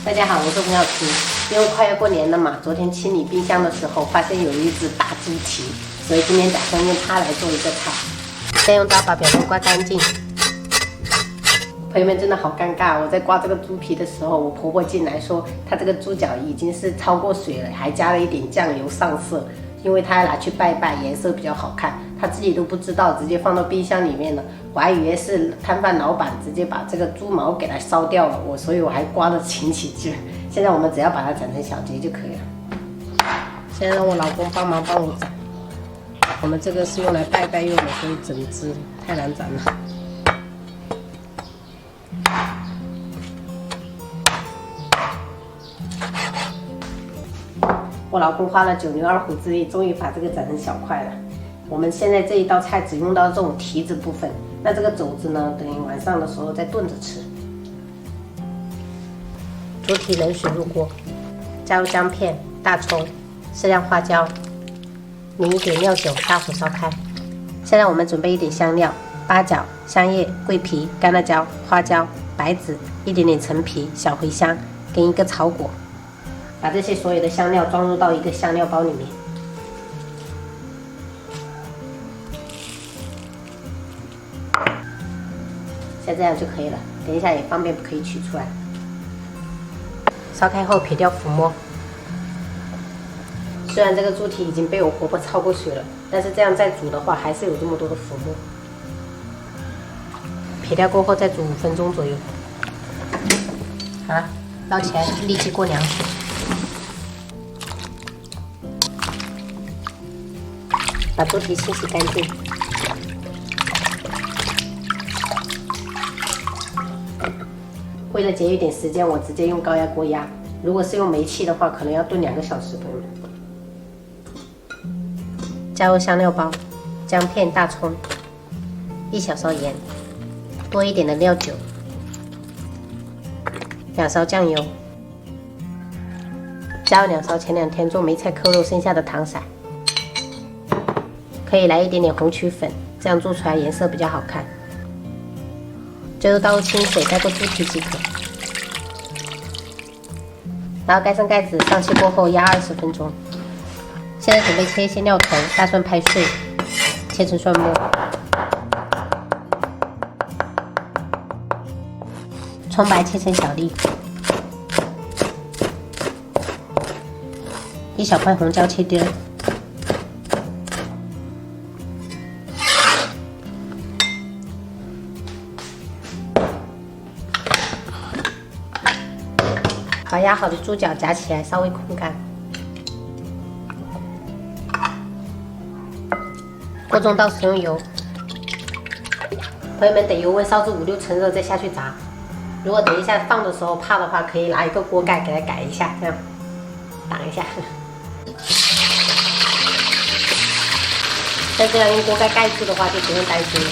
大家好，我是洪小琪。因为快要过年了嘛，昨天清理冰箱的时候，发现有一只大猪蹄，所以今天打算用它来做一个菜。先用刀把表面刮干净。朋友们，真的好尴尬！我在刮这个猪皮的时候，我婆婆进来说，她这个猪脚已经是焯过水了，还加了一点酱油上色，因为她要拿去拜拜，颜色比较好看。她自己都不知道，直接放到冰箱里面了。我还以为是摊贩老板直接把这个猪毛给它烧掉了，所以我还刮得勤起劲。现在我们只要把它斩成小节就可以了。现在让我老公帮忙帮我斩。我们这个是用来拜拜用的，所以整只太难斩了。我老公花了9牛2虎之力，终于把这个斩成小块了。我们现在这一道菜只用到这种蹄子部分，那这个肘子呢，等于晚上的时候再炖着吃。猪蹄冷水入锅，加入姜片、大葱、适量花椒，淋一点料酒，大火烧开。现在我们准备一点香料：八角、香叶、桂皮、干辣椒、花椒、白芷，一点点陈皮、小茴香，跟一个草果。把这些所有的香料装入到一个香料包里面。像这样就可以了，等一下也方便可以取出来。烧开后撇掉浮沫。虽然这个猪蹄已经被我婆婆焯过水了，但是这样再煮的话，还是有这么多的浮沫。撇掉过后再煮5分钟左右。好了，捞起来立即过凉水。把猪蹄清洗干净。为了节约点时间，我直接用高压锅压。如果是用煤气的话，可能要炖2个小时。朋友们，加入香料包、姜片、大葱，1小勺盐，多一点的料酒，2勺酱油，加入2勺前2天做梅菜扣肉剩下的糖色。可以来一点点红曲粉，这样做出来颜色比较好看。最后倒入清水，盖过猪蹄即可。然后盖上盖子，上气过后压20分钟。现在准备切一些料头，大蒜拍碎，切成蒜末。葱白切成小粒。1小块红椒切丁儿。把压好的猪脚夹起来，稍微控干。锅中倒食用油，朋友们等油温烧至5、6成热再下去炸。如果等一下放的时候怕的话，可以拿一个锅盖给它改一下，这样挡一下。像这样用锅盖盖住的话，就不用担心了。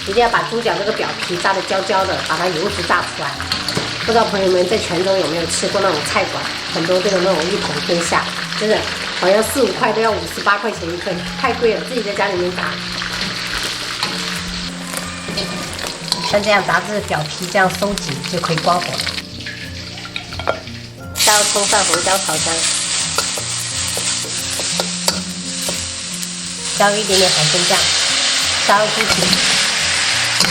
一定要把猪脚这个表皮炸得焦焦的，把它油脂炸出来。不知道朋友们在泉州有没有吃过那种菜馆，很多这种那种一统天下，真的好像4、5块都要58块钱一份，太贵了，自己在家里面炸。像这样炸至表皮这样收紧就可以关火了。加入葱蒜、红椒炒香，加入一点点海鲜酱，加入猪蹄。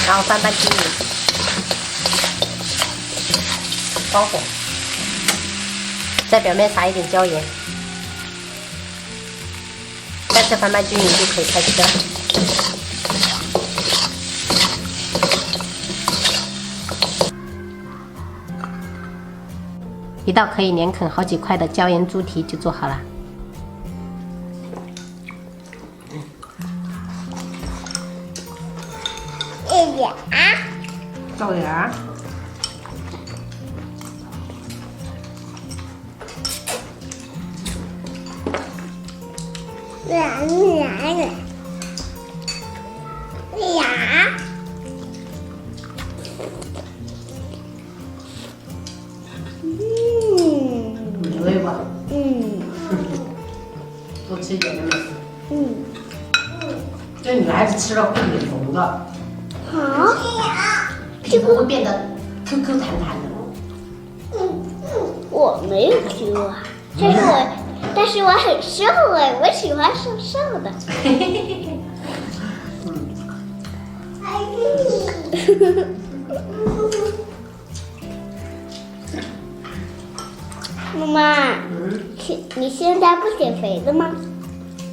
然后翻拌均匀，关火，在表面撒一点椒盐，再次翻拌均匀就可以开吃了。一道可以连啃好几块的椒盐猪蹄就做好了。豆芽，美味吧？多吃一点没事。这女孩子吃了会脸红的。好，皮肤会变得 Q Q 弹弹的。我没有 Q 啊，但是我很瘦哎，我喜欢瘦瘦的。妈妈，你现在不减肥的吗？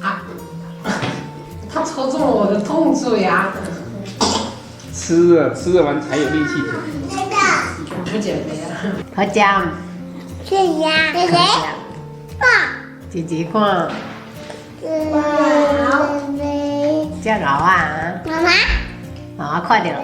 啊，他戳中了我的痛处呀！吃了完才有力气减。不减肥啊！好酱，谢谢呀，谢谢。姐姐看，哇，这样熬啊！妈妈，啊，快点了。